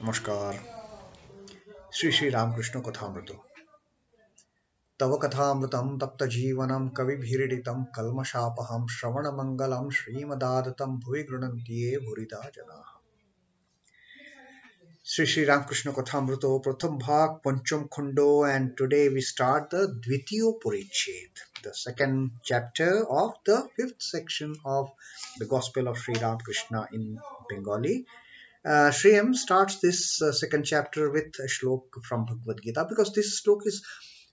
नमस्कार। Shri Ramakrishna Kathamrita. तव कथामृतं तप्त जीवनं कविभिरीडितं कल्मषापहं श्रवणमंगलं श्रीमदादतं भुवि गृह्णन्ति ये भूरिदा जनाः। Sri Ramakrishna Kathamrita Pratham Bhag Pancham Khando, and today we start the Dvitiyo Puriched, the second chapter of the fifth section of the Gospel of Sri Ramakrishna in Bengali. Sri M starts this second chapter with a shlok from Bhagavad Gita, because this shlok is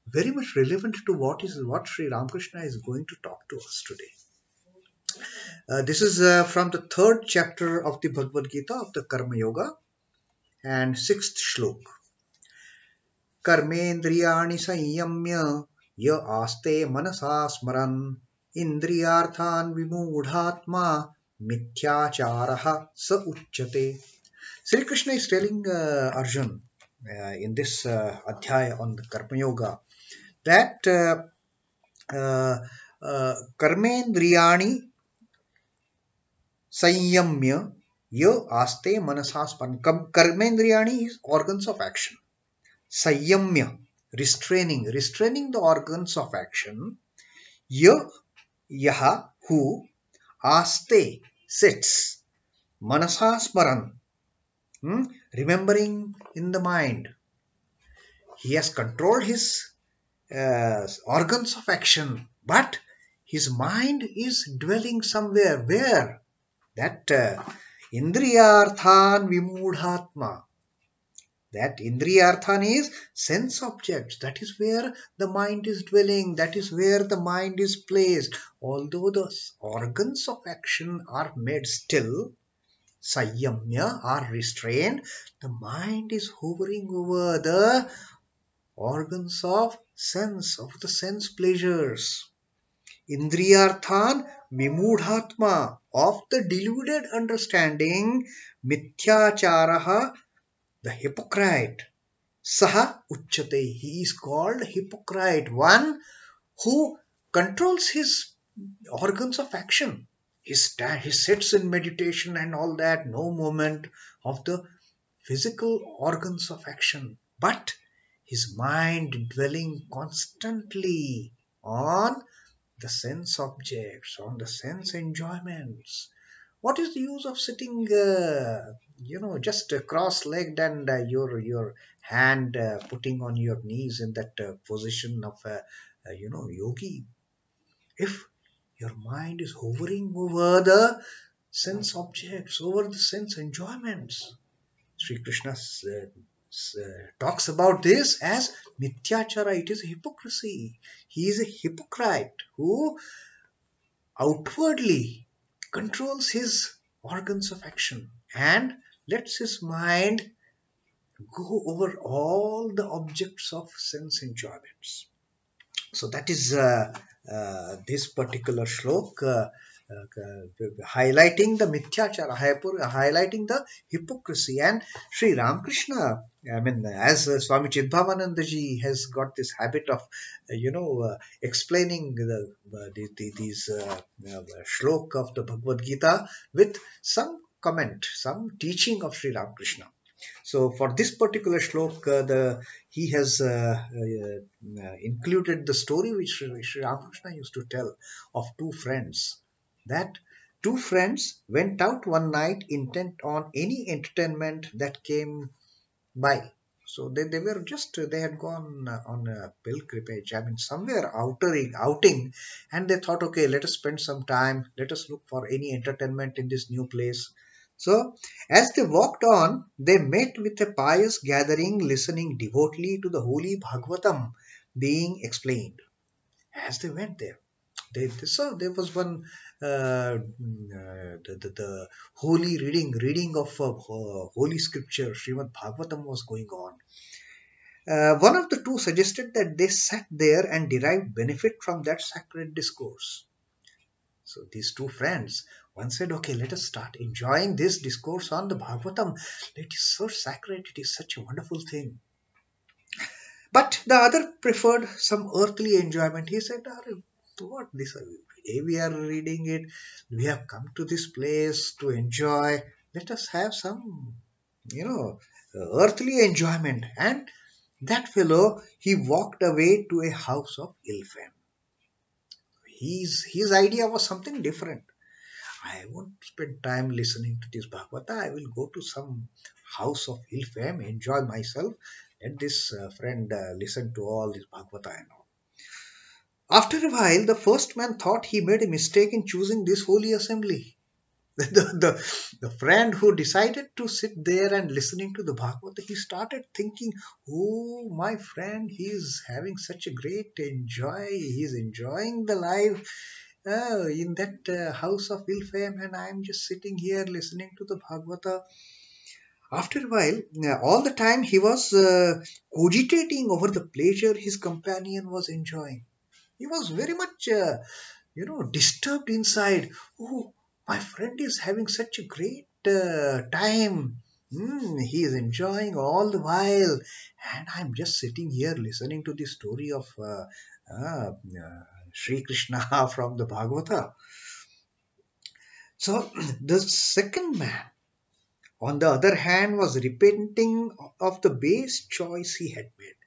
very much relevant to what Sri Ramakrishna is going to talk to us today. This is from the third chapter of the Bhagavad Gita of the Karma Yoga and sixth shlok. Karmendriyani sanyamya ya aste manasa smaran indriyarthan vimudhatma mithyacharaha sa uchyate. Sri Krishna is telling Arjun in this adhyaya on the Karma Yoga that Karmendriyani Sanyamya Ya Aste Manasaspan. Karmendriyani is organs of action. Sanyamya, restraining the organs of action. Yaha, who, Aste, sits, Manasasmaran, remembering in the mind. He has controlled his organs of action, but his mind is dwelling somewhere. Where? That Indriyarthan Vimudhatma. That Indriyarthan is sense objects. That is where the mind is dwelling. That is where the mind is placed. Although the organs of action are made still, Sanyamya, are restrained, the mind is hovering over the organs of the sense pleasures. Indriyarthan Vimudhatma, of the deluded understanding, Mithyacharaha, the hypocrite. Saha Uchyate, he is called hypocrite, one who controls his organs of action. He sits in meditation and all that, no movement of the physical organs of action, but his mind dwelling constantly on the sense objects, on the sense enjoyments. What is the use of sitting, just cross-legged and your hand putting on your knees in that position of yogi, if your mind is hovering over the sense objects, over the sense enjoyments? Sri Krishna talks about this as mithyachara. It is hypocrisy. He is a hypocrite who outwardly controls his organs of action and lets his mind go over all the objects of sense enjoyments. So that is this particular shlok highlighting the mithyachara, highlighting the hypocrisy. And Sri Ramakrishna, as Swami Chidbhavananda ji has got this habit of, explaining these shlok of the Bhagavad Gita with some comment, some teaching of Sri Ramakrishna. So for this particular shlok, he has included the story which Sri Ramakrishna used to tell of two friends. That two friends went out one night intent on any entertainment that came by. So they had gone on a pilgrimage, somewhere outing, and they thought, okay, let us spend some time, let us look for any entertainment in this new place. So as they walked on, they met with a pious gathering listening devotedly to the holy Bhagavatam being explained. As they went there, so there was one the holy reading of holy scripture, Srimad Bhagavatam, was going on. One of the two suggested that they sat there and derived benefit from that sacred discourse. So these two friends, one said, okay, let us start enjoying this discourse on the Bhagavatam. It is so sacred, it is such a wonderful thing. But the other preferred some earthly enjoyment. He said, what this? We are reading it. We have come to this place to enjoy. Let us have some you know, earthly enjoyment. And that fellow, he walked away to a house of ill fame. His idea was something different. I won't spend time listening to this Bhagavata. I will go to some house of ill fame, enjoy myself. Let this friend listen to all this Bhagavata and all. After a while, the first man thought he made a mistake in choosing this holy assembly. The friend who decided to sit there and listening to the Bhagavata, he started thinking, oh, my friend, he is having such a great enjoy. He is enjoying the life in that house of ill fame, and I am just sitting here listening to the Bhagavata. After a while, all the time he was cogitating over the pleasure his companion was enjoying. He was very much, disturbed inside. Oh, my friend is having such a great time. He is enjoying all the while, and I'm just sitting here listening to the story of Sri Krishna from the Bhagavata. So the second man, on the other hand, was repenting of the base choice he had made.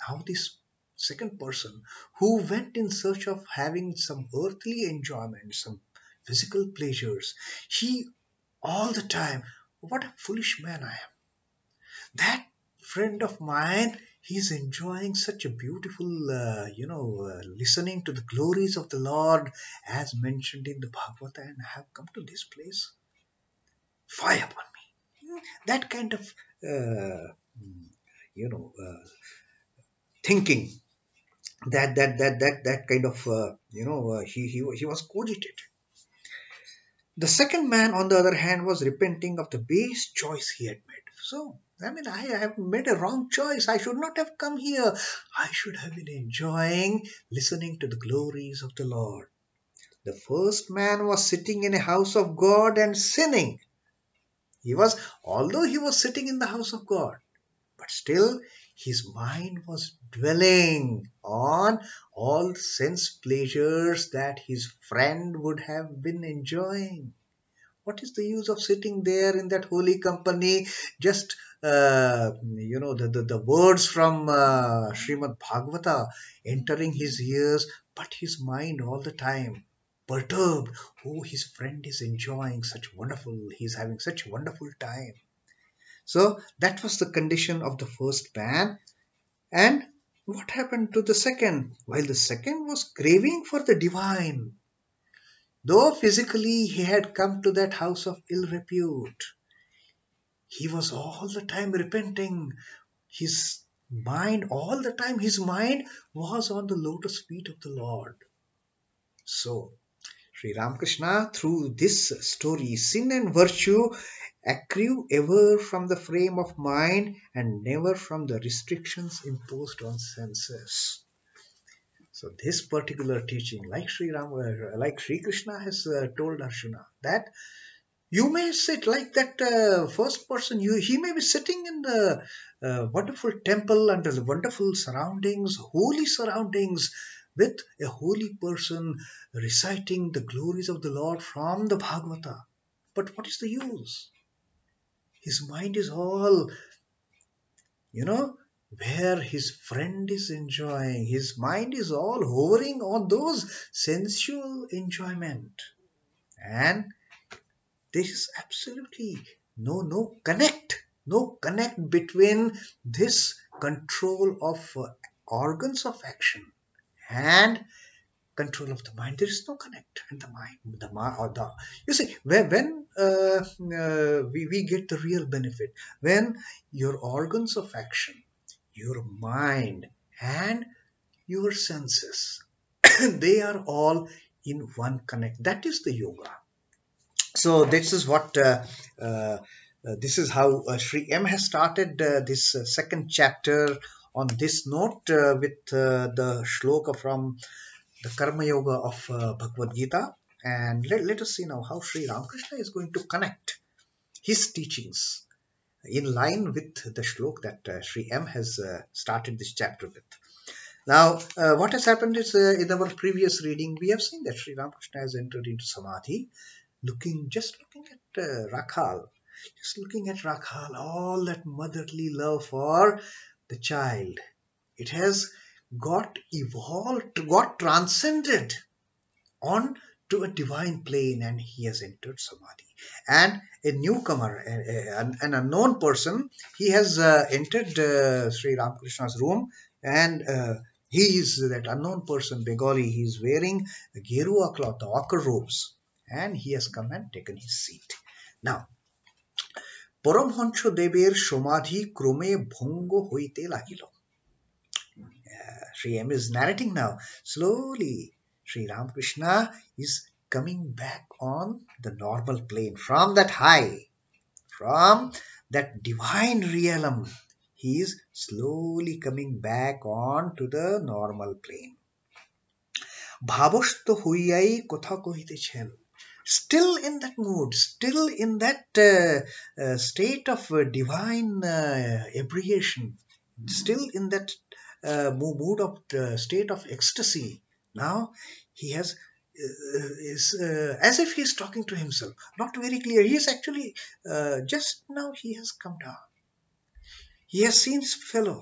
Now, this second person who went in search of having some earthly enjoyment, some physical pleasures, he all the time, what a foolish man I am. That friend of mine, he's enjoying such a beautiful, listening to the glories of the Lord as mentioned in the Bhagavata, and I have come to this place. Fire upon me. That kind of, uh, you know, thinking that kind of he was cogitated. The second man, on the other hand, was repenting of the base choice he had made. So I mean, I have made a wrong choice. I should not have come here. I should have been enjoying listening to the glories of the Lord. The first man was sitting in a house of God and sinning. Although he was sitting in the house of God, but still his mind was dwelling on all sense pleasures that his friend would have been enjoying. What is the use of sitting there in that holy company? Just the words from Srimad Bhagavata entering his ears, but his mind all the time perturbed. Oh, his friend is enjoying such wonderful, he's having such a wonderful time. So that was the condition of the first man. And what happened to the second? While the second was craving for the divine, though physically he had come to that house of ill repute, he was all the time repenting. His his mind was on the lotus feet of the Lord. So, Sri Ramakrishna, through this story, sin and virtue accrue ever from the frame of mind and never from the restrictions imposed on senses. So this particular teaching, like Sri Krishna has told Arjuna, that you may sit like that first person. He may be sitting in the wonderful temple under the wonderful surroundings, holy surroundings, with a holy person reciting the glories of the Lord from the Bhagavata. But what is the use? His mind is all, where his friend is enjoying. His mind is all hovering on those sensual enjoyment. And there is absolutely no connect between this control of organs of action and control of the mind. There is no connect in the mind. The mind or the you see when we get the real benefit when your organs of action, your mind, and your senses they are all in one connect. That is the yoga. So uh, this is how Sri M has started this second chapter on this note with the shloka from the Karma Yoga of Bhagavad Gita. And let us see now how Sri Ramakrishna is going to connect his teachings in line with the shlok that Sri M has started this chapter with. Now, what has happened is in our previous reading, we have seen that Sri Ramakrishna has entered into Samadhi, just looking at Rakhal. just looking at Rakhal, all that motherly love for the child. It has got evolved, got transcended on to a divine plane, and he has entered samadhi. And a newcomer, an unknown person, he has entered Sri Ramakrishna's room, and he is that unknown person, Bengali. He is wearing a gerua cloth, the ochre robes, and he has come and taken his seat. Now, Paramahamsa দেবের সমাধি ক্রমে ভঙ্গ হইতে লাগিল. Sri M is narrating now. Slowly, Sri Ramakrishna is coming back on the normal plane from that high, from that divine realm. He is slowly coming back on to the normal plane. ভাবস্থ হইয়াই কথা কহিতেছেন. Still in that mood, still in that state of divine abbreviation, still in that mood of state of ecstasy. Now he has as if he is talking to himself, not very clear. He is actually just now he has come down. He has seen his fellow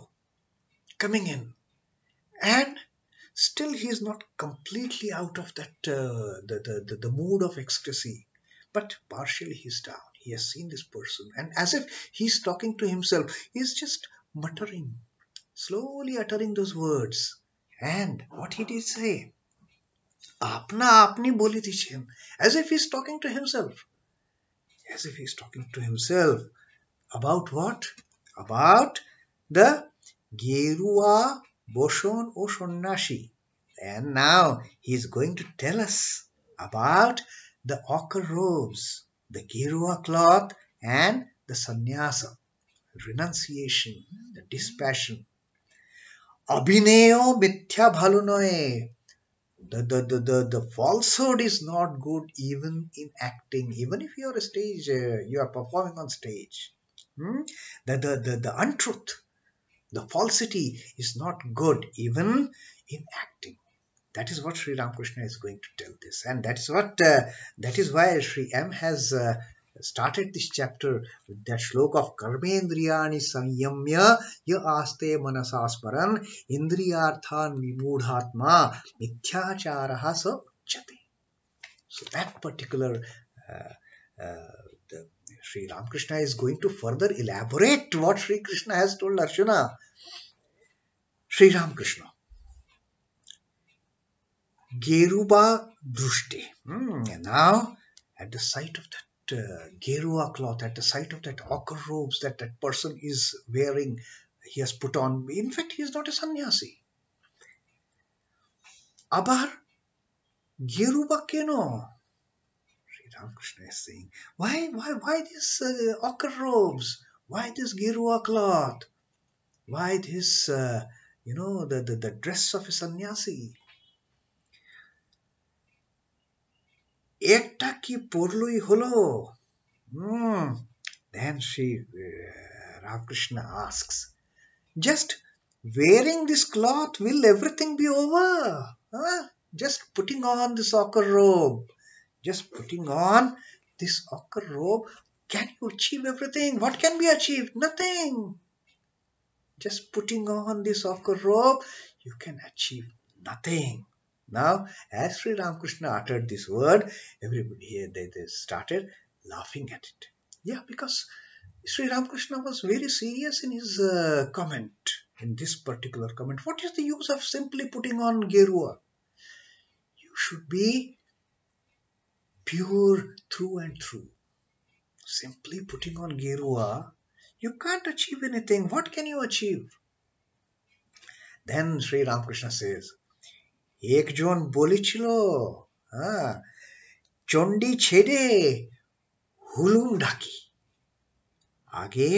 coming in, and still he is not completely out of that the mood of ecstasy, but partially he is down. He has seen this person, and as if he is talking to himself, he is just muttering, slowly uttering those words. And what did he say? Apna apni bolitichen, as if he is talking to himself, as if he is talking to himself. About what? About the Gerua Boshon o Sonnashi. And now he is going to tell us about the ochre robes, the Gerua cloth, and the sannyasa, renunciation, the dispassion. Abhineo mithya bhalo noye. The falsehood is not good even in acting, even if you are a stage, you are performing on stage. The untruth, the falsity is not good even in acting. That is what Sri Ramakrishna is going to tell this, and that is why Sri M has started this chapter with that shloka of karmendriyani samyamya ya aste manasasmaran indriyarthan vimudhatma mithyacharaha sa uchyate. So that particular Sri Ramakrishna is going to further elaborate what Sri Krishna has told Arjuna. Sri Ramakrishna, Geruba Drushti. Now, at the sight of that Gerua cloth, at the sight of that ochre robes that person is wearing, he has put on. In fact, he is not a sannyasi. Abar Geruba keno? Sri Ramakrishna is saying, why this ochre robes? Why this Gerua cloth? Why this, the dress of a sannyasi? Ekta ki porloi holo. Then Sri Ramakrishna asks, just wearing this cloth, will everything be over? Just putting on this ochre robe, just putting on this ochre robe, can you achieve everything? What can be achieved? Nothing. Just putting on this ochre robe, you can achieve nothing. Now, as Sri Ramakrishna uttered this word, everybody here, they started laughing at it. Yeah, because Sri Ramakrishna was very serious in his comment, in this particular comment. What is the use of simply putting on Gerua? You should be pure through and through. Simply putting on Gerua, you can't achieve anything. What can you achieve? Then Sri Ramakrishna says, একজন বলেছিল চণ্ডী ছেড়ে হুলুম ঢাকি, আগে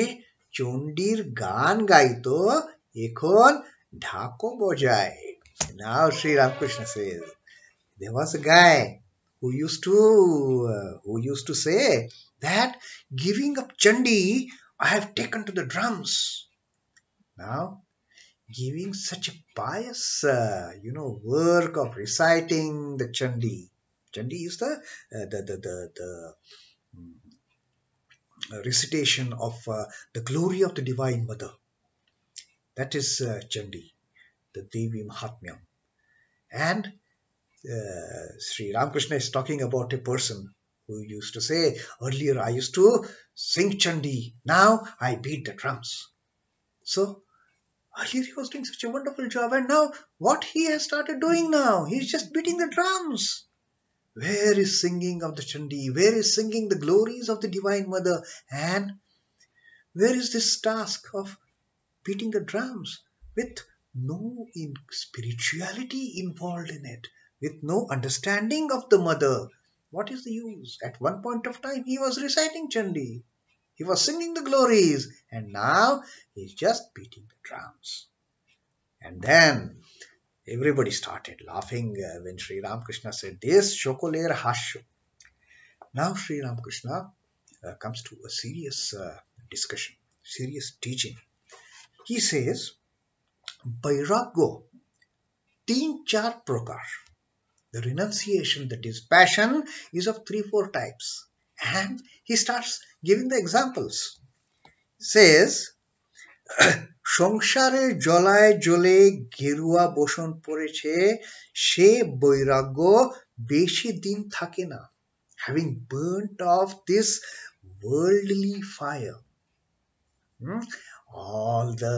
চণ্ডীর গান গাইতো, এখন ঢাকো বজায়. Now Sri Ramakrishna says, there was a guy who used to say that giving up Chandi, I have taken to the drums. Now, giving such a pious, work of reciting the Chandi. Chandi is the recitation of the glory of the Divine Mother. That is Chandi, the Devi Mahatmyam. And Sri Ramakrishna is talking about a person who used to say, earlier I used to sing Chandi, now I beat the drums. So earlier he was doing such a wonderful job, and now what he has started doing now, he's just beating the drums. Where is singing of the Chandi? Where is singing the glories of the Divine Mother? And where is this task of beating the drums with no spirituality involved in it, with no understanding of the mother? What is the use? At one point of time, he was reciting Chandi, he was singing the glories, and now he's just beating the drums. And then everybody started laughing when Sri Ramakrishna said this, Shokoler Hasho. Now Sri Ramakrishna comes to a serious discussion, serious teaching. He says, Bairagyo, teen char prakar. The renunciation, that is passion, is of 3-4 types. And he starts giving the examples. Says, সংসারে জলায় জ্বলে গেরুয়া বসন পড়েছে, সে বৈরাগ্য বেশি দিন থাকে না. Having burnt off this worldly fire, all the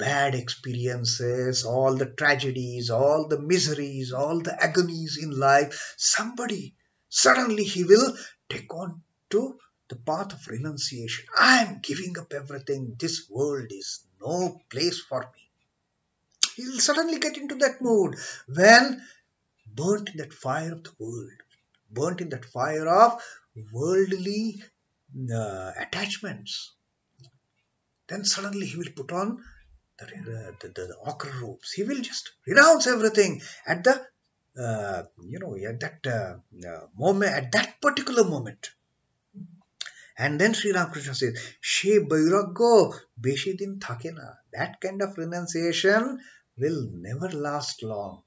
bad experiences, all the tragedies, all the miseries, all the agonies in life, somebody suddenly he will take on to the path of renunciation. I am giving up everything. This world is no place for me. He will suddenly get into that mood when burnt in that fire of the world, burnt in that fire of worldly attachments. Then suddenly he will put on the ochre robes. He will just renounce everything at the at that moment, at that particular moment. And then Sri Ramakrishna says, She Bairagyo beshi din thake na. That kind of renunciation will never last long.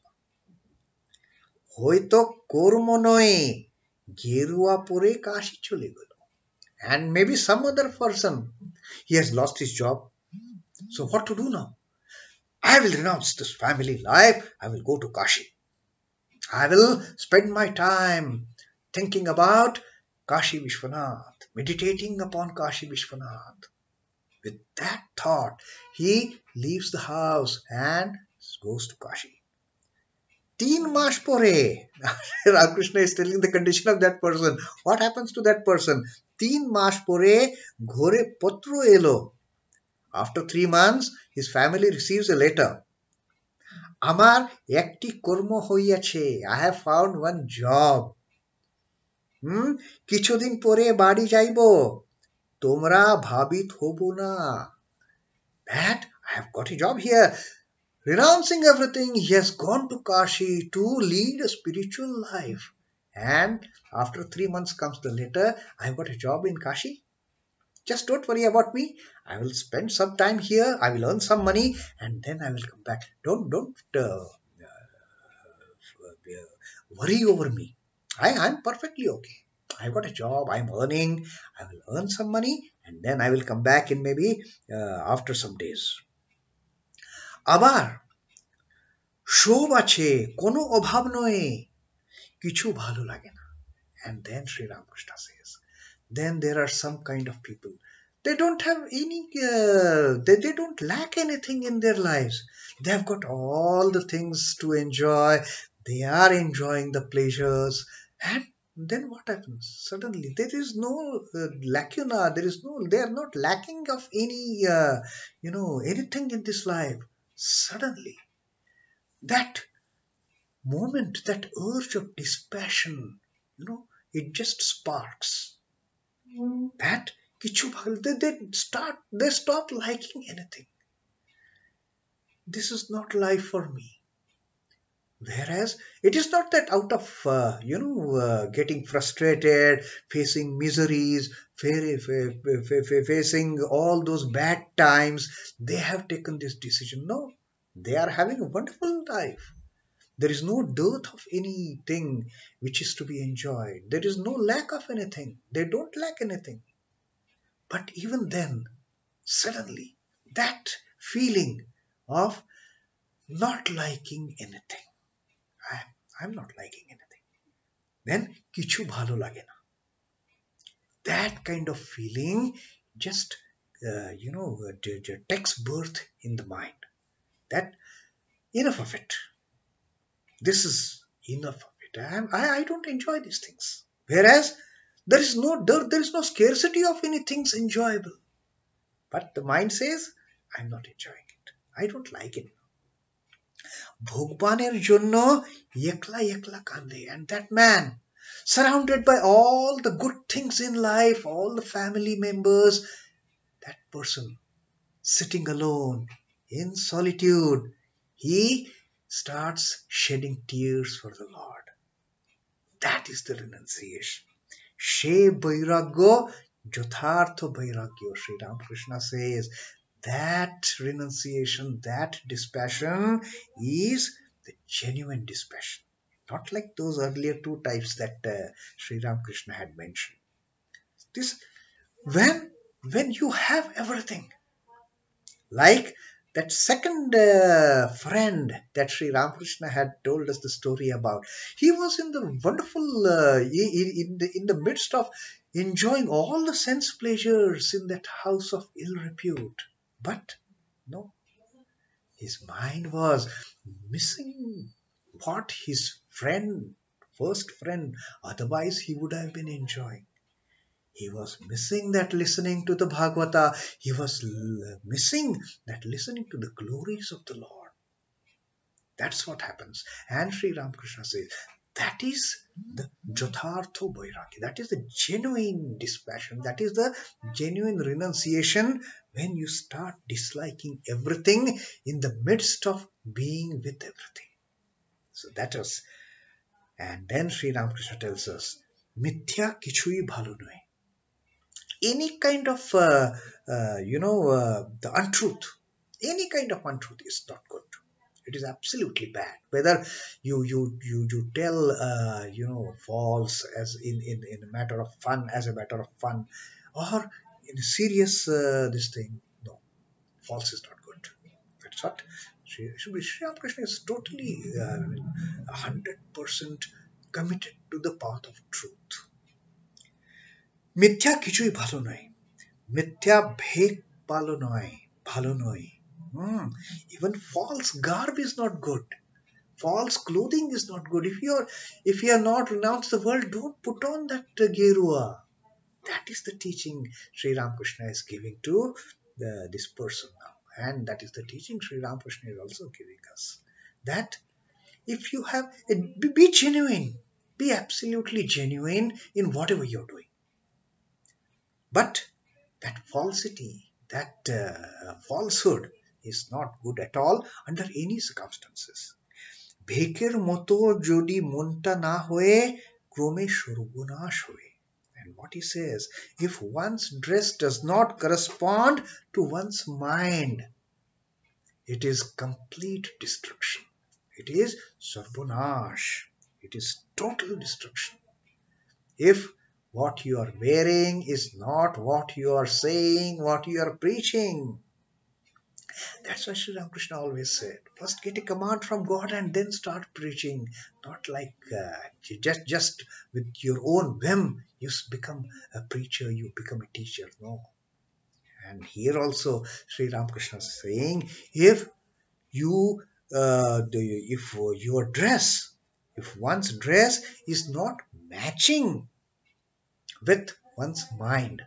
Hoito kormo noye gerua pore kashi chole gelo. And maybe some other person, he has lost his job. So what to do now? I will renounce this family life. I will go to Kashi. I will spend my time thinking about Kashi Vishwanath, meditating upon Kashi Vishwanath. With that thought, he leaves the house and goes to Kashi. 3 maas pore, Ramakrishna is telling the condition of that person. What happens to that person? 3 maas pore ghore patro elo. After 3 months, his family receives a letter. Amar ekti kormo hoiyache. I have found one job. Kichudin pore badi jaibo. Tomra bhabit hobo na. That I have got a job here. Renouncing everything, he has gone to Kashi to lead a spiritual life. And after 3 months comes the letter, I have got a job in Kashi. Just don't worry about me. I will spend some time here. I will earn some money, and then I will come back. Don't worry over me. I'm perfectly okay. I've got a job. I'm earning. I will earn some money, and then I will come back in maybe after some days. আবার shove আছে, কোনো অভাব নয়, কিছু ভালো লাগে না. And then Sri Ramakrishna says, then there are some kind of people, they don't have any they don't lack anything in their lives. They have got all the things to enjoy. They are enjoying the pleasures, and then what happens? Suddenly there is no lacuna, they are not lacking of any anything in this life. Suddenly that moment, that urge of dispassion, it just sparks. That they stop liking anything. This is not life for me. Whereas it is not that out of getting frustrated, facing miseries, facing all those bad times, they have taken this decision. No, they are having a wonderful life. There is no dearth of anything which is to be enjoyed. There is no lack of anything. They don't lack anything. But even then, suddenly, that feeling of not liking anything. I, I'm not liking anything. Then কিছু ভালো লাগে না. That kind of feeling just, takes birth in the mind. That enough of it. This is enough of it. I don't enjoy these things. Whereas there is no scarcity of any things enjoyable. But the mind says, I'm not enjoying it. I don't like it. ভগবানের জন্য একলা একলা কান্দে. And that man, surrounded by all the good things in life, all the family members, that person sitting alone in solitude, he starts shedding tears for the Lord. That is the renunciation. She Vairagya Jathartha Vairagya. Sri Ramakrishna says that renunciation, that dispassion is the genuine dispassion. Not like those earlier two types that Sri Ramakrishna had mentioned. This when you have everything, like that second friend that Sri Ramakrishna had told us the story about. He was in the wonderful, in the midst of enjoying all the sense pleasures in that house of ill repute. But no, his mind was missing what his first friend, otherwise he would have been enjoying. He was missing that listening to the Bhagavata. He was missing that listening to the glories of the Lord. That's what happens. And Sri Ramakrishna says, that is the Jathartha Vairagya. That is the genuine dispassion. That is the genuine renunciation when you start disliking everything in the midst of being with everything. So that was. And then Sri Ramakrishna tells us, Mithya kichui bhalo noy. Any kind of the untruth, any kind of untruth is not good. It is absolutely bad. Whether you tell false as in a matter of fun, as a matter of fun, or in a serious this thing. No, false is not good. That's what Sri Ramakrishna is totally 100% committed to the path of truth. মিথ্যা কিছুই ভালো নয়. মিথ্যা ভেক ভালো নয়. Even false garb is not good. False clothing is not good. If you are not renounced the world, don't put on that gerua. That is the teaching Sri Ramakrishna is giving to this person now. And that is the teaching Sri Ramakrishna is also giving us. That if you have, be genuine. Be absolutely genuine in whatever you're doing. But that falsity, that falsehood is not good at all under any circumstances. Bheker moto jodi monta na hoye krome sarbonash hoye. And what he says, if one's dress does not correspond to one's mind, it is complete destruction. It is sarbonash. It is total destruction. If what you are wearing is not what you are saying, what you are preaching. That's why Sri Ramakrishna always said, first get a command from God and then start preaching. Not like just with your own whim, you become a preacher, you become a teacher. No. And here also Sri Ramakrishna is saying, if your dress, if one's dress is not matching with one's mind,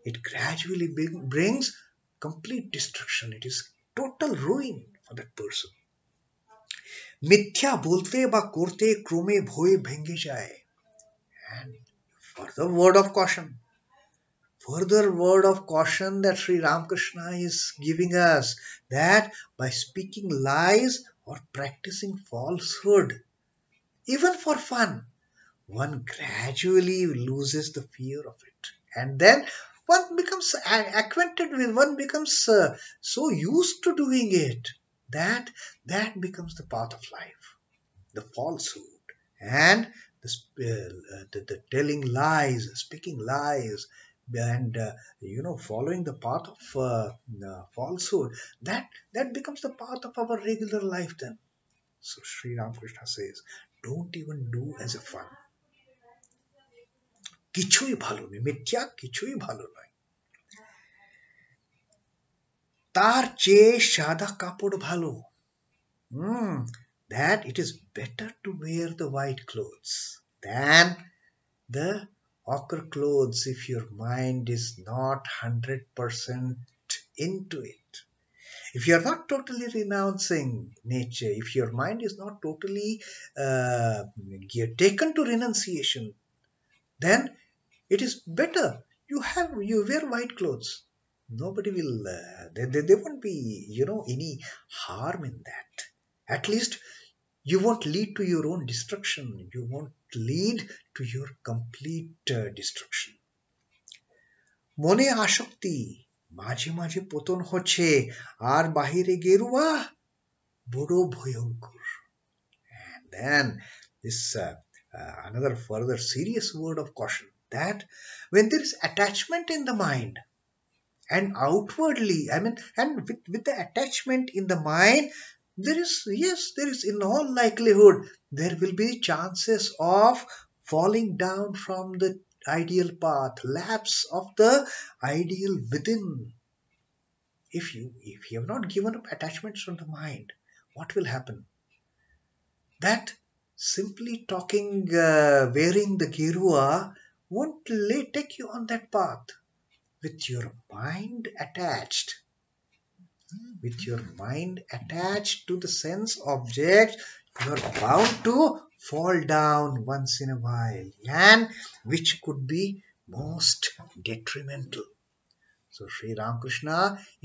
it gradually brings complete destruction. It is total ruin for that person. মিথ্যা বলতে বা করতে ক্রমে ভয়ে ভেঙে যায়. And further word of caution that Sri Ramakrishna is giving us, that by speaking lies or practicing falsehood, even for fun, one gradually loses the fear of it. And then one becomes acquainted with, one becomes so used to doing it, that becomes the path of life. The falsehood and the telling lies, speaking lies and following the path of falsehood, that becomes the path of our regular life then. So Sri Ramakrishna says, don't even do as a fun. কিছুই ভালো নয়, মিথ্যা কিছুই ভালো নয়। তার চেয়ে সাদা কাপড় ভালো। That it is better to wear the white clothes than the ochre clothes if your mind is not 100% into it. If you are not totally renouncing nature, if your mind is not totally taken to renunciation, then it is better you wear white clothes. Nobody will there won't be any harm in that. At least you won't lead to your own destruction. You won't lead to your complete destruction. মনে আসক্তি মাঝে মাঝে পতন হচ্ছে আর বাহিরে গেরুয়া বড় ভয়ঙ্কর. And then this another further serious word of caution, that when there is attachment in the mind and outwardly, and with the attachment in the mind, there is in all likelihood there will be chances of falling down from the ideal path, lapse of the ideal within. If you have not given up attachments from the mind, what will happen? That simply talking, wearing the gerua won't take you on that path. With your mind attached, to the sense object, you are bound to fall down once in a while, and which could be most detrimental. So Sri Ramakrishna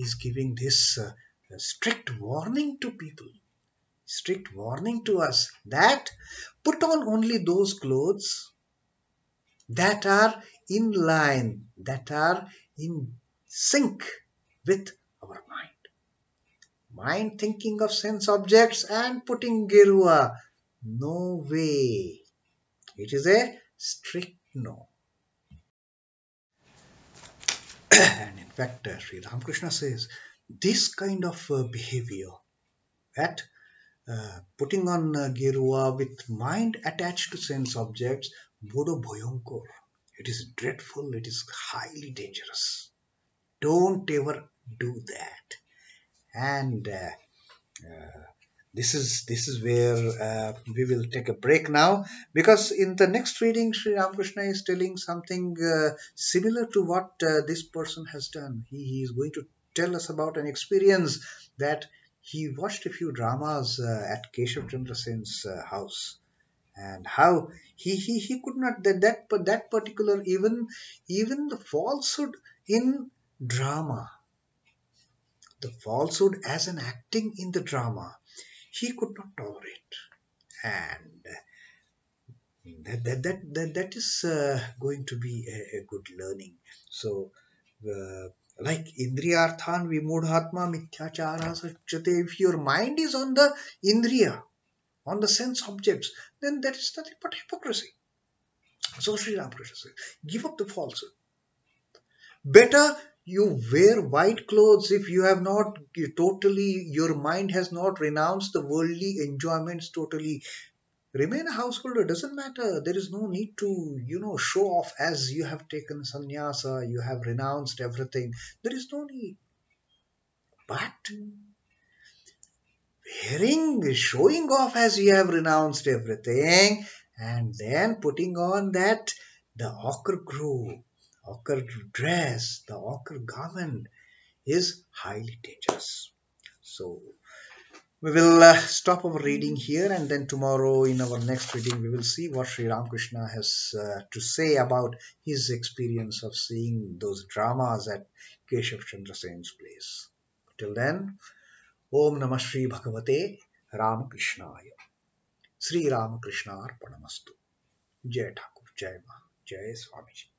is giving this strict warning to people, strict warning to us, that put on only those clothes that are in line, that are in sync with our mind. Mind thinking of sense objects and putting gerua, no way. It is a strict no. And in fact, Sri Ramakrishna says this kind of behavior, that putting on gerua with mind attached to sense objects, bodo bhayankar, it is dreadful, it is highly dangerous. Don't ever do that. And this is where we will take a break now, because in the next reading Sri Ramakrishna is telling something similar to what this person has done. He is going to tell us about an experience that he watched a few dramas at Keshav Chandra Sen's house, and how he could not, that particular, even the falsehood in drama, the falsehood as an acting in the drama, he could not tolerate. And that is going to be a good learning. So like indriyarthan vimudhatma mithyachara sachate, if your mind is on the indriya, on the sense objects, then that is nothing but hypocrisy. So Sri Ramakrishna says, give up the falsehood. Better you wear white clothes if you have not totally, your mind has not renounced the worldly enjoyments totally. Remain a householder, doesn't matter. There is no need to show off as you have taken sannyasa, you have renounced everything. There is no need. But showing off as you have renounced everything, and then putting on the ochre dress, the ochre garment, is highly dangerous. So we will stop our reading here, and then tomorrow in our next reading we will see what Sri Ramakrishna has to say about his experience of seeing those dramas at Keshav Chandra Sen's place. Till then, Om Namah Shri Bhagavate Ramakrishnaya. Sri Ramakrishna Arpanamastu. Jai Thakur, Jai Ma, Jai Swamiji.